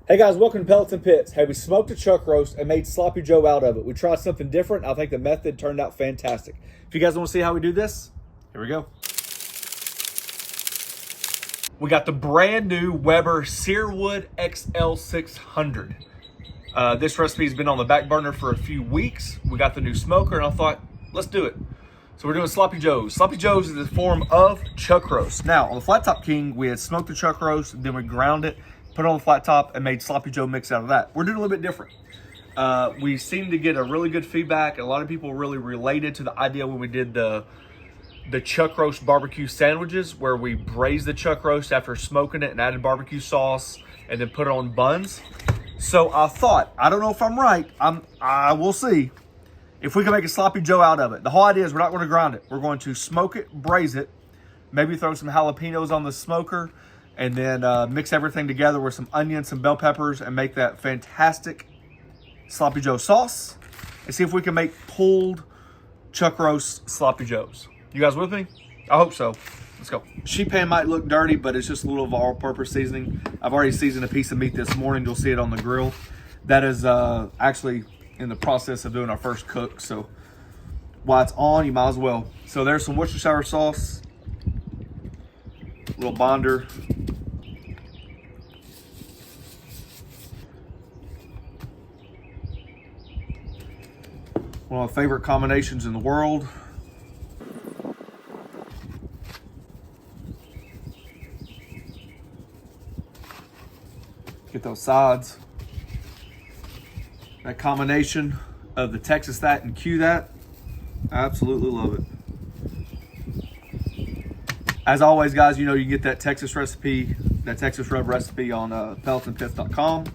Hey guys, welcome to Pellets and Pits. Hey, we smoked a chuck roast and made Sloppy Joe out of it. We tried something different. I think the method turned out fantastic. If you guys want to see how we do this, here we go. We got the brand new Weber Searwood XL600. This recipe's been on the back burner for a few weeks. We got the new smoker and I thought, let's do it. So we're doing Sloppy Joes. Sloppy Joes is the form of chuck roast. Now, on the Flat Top King, we had smoked the chuck roast, then we ground it, put it on the flat top, and made Sloppy Joe mix out of that. We're doing a little bit different. We seem to get a really good feedback. A lot of people really related to the idea when we did the chuck roast barbecue sandwiches, where we braised the chuck roast after smoking it and added barbecue sauce and then put it on buns. So I thought, I don't know if I'm right, I will see if we can make a Sloppy Joe out of it. The whole idea is we're not going to grind it. We're going to smoke it, braise it, maybe throw some jalapenos on the smoker, and then mix everything together with some onions, some bell peppers, and make that fantastic Sloppy Joe sauce. And see if we can make pulled chuck roast Sloppy Joes. You guys with me? I hope so. Let's go. Sheet pan might look dirty, but it's just a little of all-purpose seasoning. I've already seasoned a piece of meat this morning. You'll see it on the grill. That is actually in the process of doing our first cook. So while it's on, you might as well. So there's some Worcestershire sauce. Little bonder. One of my favorite combinations in the world. Get those sides. That combination of the Texas that and Q that, I absolutely love it. As always, guys, you know you can get that Texas recipe, that Texas rub recipe on pelletsandpits.com.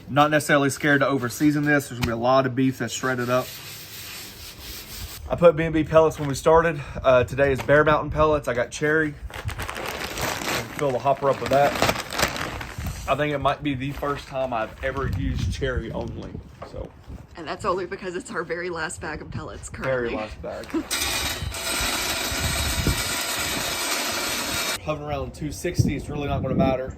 Not necessarily scared to over season this. There's gonna be a lot of beef that's shredded up. I put B&B pellets when we started. Today is Bear Mountain pellets. I got cherry. Fill the hopper up with that. I think it might be the first time I've ever used cherry only. So. And that's only because it's our very last bag of pellets currently. Very last bag. Hovering around 260, it's really not going to matter.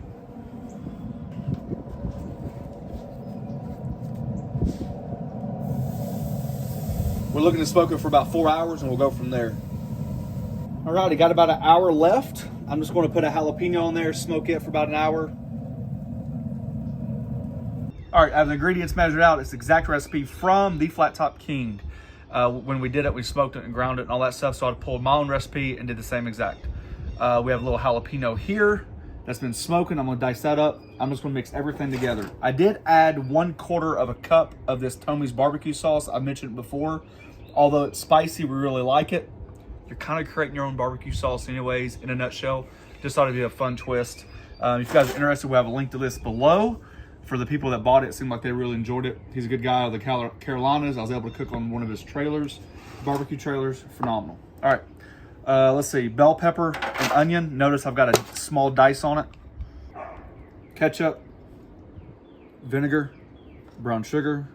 We're looking to smoke it for about 4 hours and we'll go from there. Alrighty, got about an hour left. I'm just going to put a jalapeno on there, smoke it for about an hour. All right, I have the ingredients measured out. It's the exact recipe from the Flat Top King. When we did it, we smoked it and ground it and all that stuff. So I pulled my own recipe and did the same exact. We have a little jalapeno here that's been smoking. I'm gonna dice that up. I'm just gonna mix everything together. I did add 1/4 of a cup of this Tommy's barbecue sauce. I mentioned it before. Although it's spicy, we really like it. You're kind of creating your own barbecue sauce anyways, in a nutshell. Just thought it'd be a fun twist. If you guys are interested, we'll have a link to this below. For the people that bought it, it seemed like they really enjoyed it. He's a good guy out of the Carolinas. I was able to cook on one of his trailers, barbecue trailers, phenomenal. All right, let's see, bell pepper and onion. Notice I've got a small dice on it. Ketchup, vinegar, brown sugar,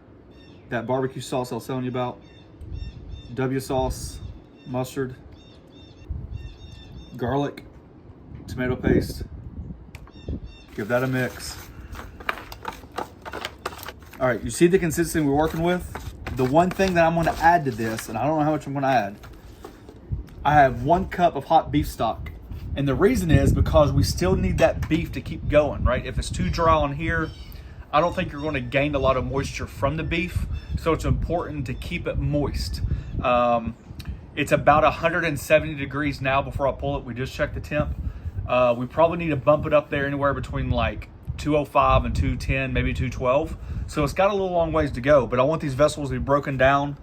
that barbecue sauce I was telling you about, W sauce, mustard, garlic, tomato paste. Give that a mix. All right, you see the consistency we're working with? The one thing that I'm gonna add to this, and I don't know how much I'm gonna add, I have 1 cup of hot beef stock. And the reason is because we still need that beef to keep going, right? If it's too dry on here, I don't think you're gonna gain a lot of moisture from the beef. So it's important to keep it moist. It's about 170 degrees now before I pull it. We just checked the temp. We probably need to bump it up there anywhere between like 205 and 210, maybe 212. So it's got a little long ways to go, but I want these vessels to be broken down.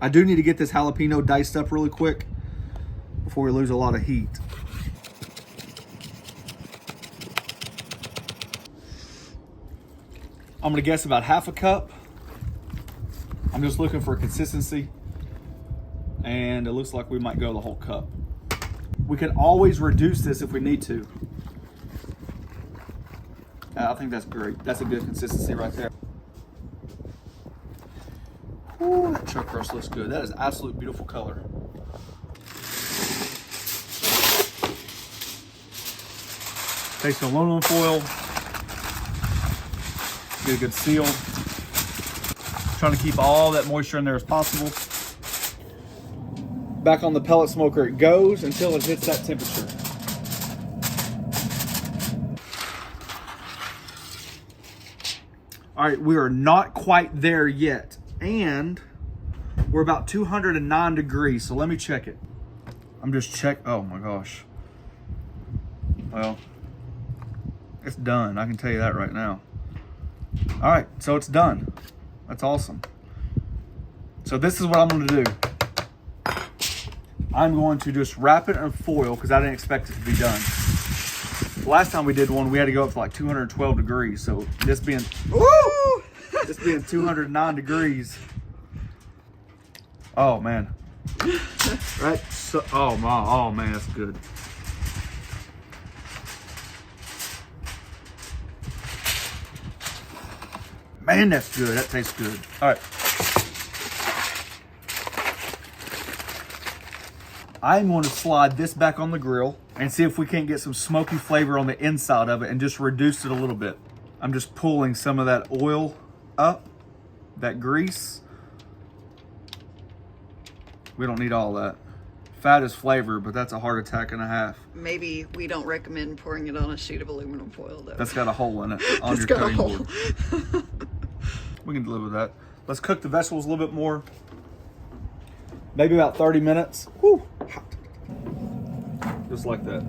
I do need to get this jalapeno diced up really quick before we lose a lot of heat. I'm gonna guess about 1/2 cup. I'm just looking for consistency, and it looks like we might go the whole cup. We can always reduce this if we need to. I think that's great. That's a good consistency right there. Ooh, that chuck roast looks good. That is absolute beautiful color. Take some aluminum foil. Get a good seal. Trying to keep all that moisture in there as possible. Back on the pellet smoker it goes until it hits that temperature. All right, we are not quite there yet, and we're about 209 degrees, so let me check it. I'm just oh my gosh. Well, it's done, I can tell you that right now. All right, so it's done. That's awesome. So this is what I'm gonna do. I'm going to just wrap it in foil because I didn't expect it to be done. The last time we did one, we had to go up to like 212 degrees. So this being, woo! This being 209 degrees. Oh man. Right? So, oh man, that's good. Man, that's good. That tastes good. All right. I'm going to slide this back on the grill and see if we can't get some smoky flavor on the inside of it and just reduce it a little bit. I'm just pulling some of that oil up, that grease. We don't need all that. Fat is flavor, but that's a heart attack and a half. Maybe we don't recommend pouring it on a sheet of aluminum foil though. That's got a hole in it on your cutting board. We can live with that. Let's cook the vegetables a little bit more. Maybe about 30 minutes. Whew. Just like that.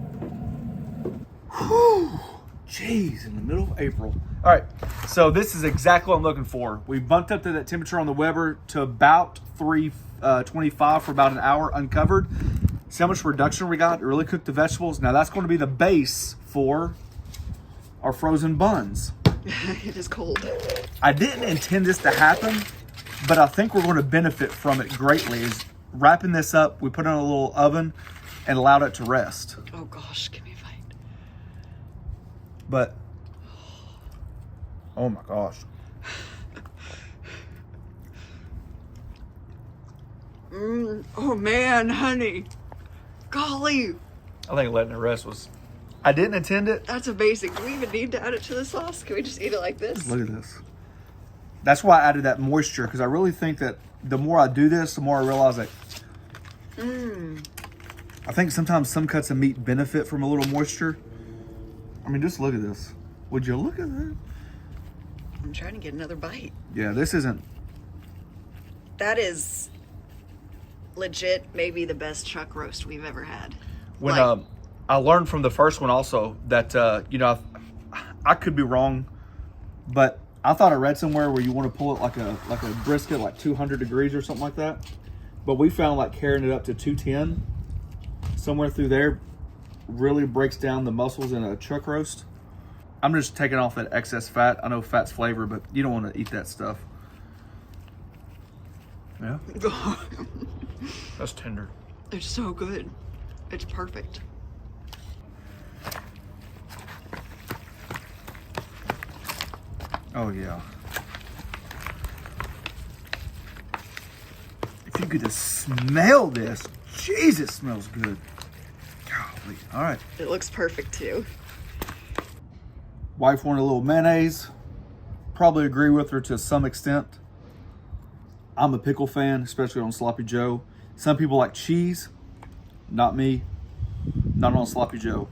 Whew. Jeez, in the middle of April. All right, so this is exactly what I'm looking for. We bumped up to that temperature on the Weber to about 325 for about an hour uncovered. See how much reduction we got? It really cooked the vegetables. Now that's going to be the base for our frozen buns. It is cold. I didn't intend this to happen, but I think we're going to benefit from it greatly. Is wrapping this up, we put it in a little oven and allowed it to rest. Oh gosh, give me a bite. But, oh my gosh. Oh man, honey. Golly. I think letting it rest was, I didn't intend it. That's amazing. Do we even need to add it to the sauce? Can we just eat it like this? Look at this. That's why I added that moisture, because I really think that the more I do this, the more I realize that I think sometimes some cuts of meat benefit from a little moisture. I mean, just look at this. Would you look at that? I'm trying to get another bite. Yeah, this isn't. That is legit maybe the best chuck roast we've ever had. When I learned from the first one also that, you know, I could be wrong, but I thought I read somewhere where you want to pull it like a brisket, like 200 degrees or something like that. But we found like carrying it up to 210, somewhere through there, really breaks down the muscles in a chuck roast. I'm just taking off that excess fat. I know fat's flavor, but you don't want to eat that stuff. Yeah. That's tender. It's so good. It's perfect. Oh yeah. If you could just smell this, jeez, it smells good. Golly. All right. It looks perfect too. Wife wanted a little mayonnaise. Probably agree with her to some extent. I'm a pickle fan, especially on Sloppy Joe. Some people like cheese. Not me. Not on Sloppy Joe.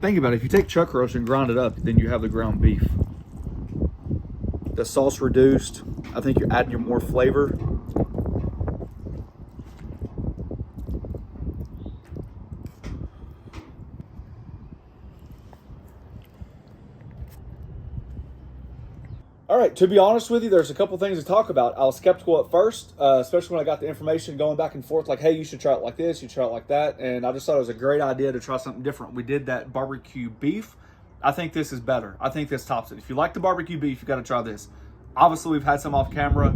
Think about it. If you take chuck roast and grind it up, then you have the ground beef. The sauce reduced. I think you're adding more flavor. All right, to be honest with you, there's a couple things to talk about. I was skeptical at first, especially when I got the information going back and forth, like, hey, you should try it like this, you should try it like that. And I just thought it was a great idea to try something different. We did that barbecue beef. I think this is better. I think this tops it. If you like the barbecue beef, you got to try this. Obviously, we've had some off camera.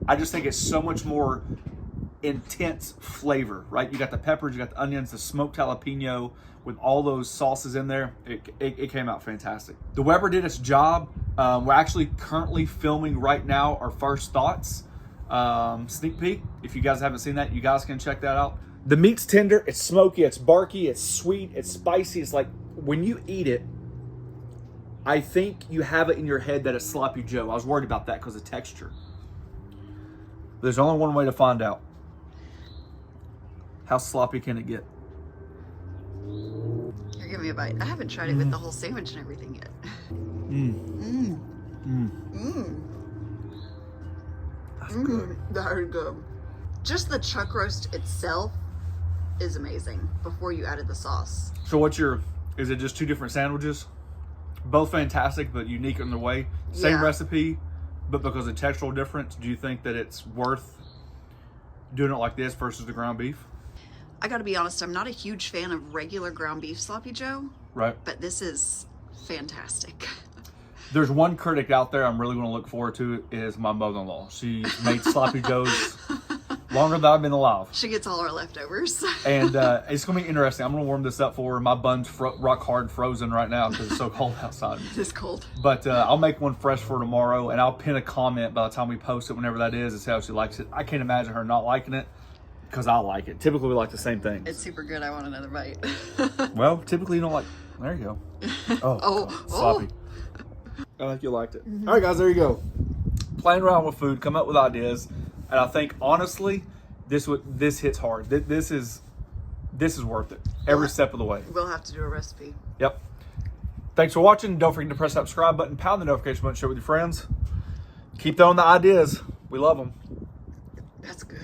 I just think it's so much more intense flavor, right? You got the peppers, you got the onions, the smoked jalapeno with all those sauces in there. It came out fantastic. The Weber did its job. We're actually currently filming right now our first thoughts. sneak peek. If you guys haven't seen that, you guys can check that out. The meat's tender, it's smoky, it's barky, it's sweet, it's spicy. It's like when you eat it, I think you have it in your head that it's Sloppy Joe. I was worried about that because of texture. There's only one way to find out. How sloppy can it get? Here, give me a bite. I haven't tried it with the whole sandwich and everything yet. That's good. Very good. Just the chuck roast itself is amazing before you added the sauce. So is it just two different sandwiches? Both fantastic, but unique in their way. Same recipe, but because of textural difference, do you think that it's worth doing it like this versus the ground beef? I gotta be honest, I'm not a huge fan of regular ground beef Sloppy Joe. Right. But this is fantastic. There's one critic out there I'm really going to look forward to is my mother-in-law. She's made Sloppy Joes longer than I've been alive. She gets all our leftovers. And it's going to be interesting. I'm going to warm this up for her. My bun's rock hard frozen right now because it's so cold outside. It is cold. But I'll make one fresh for tomorrow, and I'll pin a comment by the time we post it, whenever that is, and see how she likes it. I can't imagine her not liking it because I like it. Typically, we like the same thing. It's super good. I want another bite. Well, typically, you don't like... There you go. Oh, sloppy. I think you liked it. All right, guys, there you go. Playing around with food, come up with ideas, and I think honestly, this hits hard. This is worth it every step of the way. We'll have to do a recipe. Yep. Thanks for watching. Don't forget to press that subscribe button, pound the notification button, share it with your friends. Keep throwing the ideas. We love them. That's good.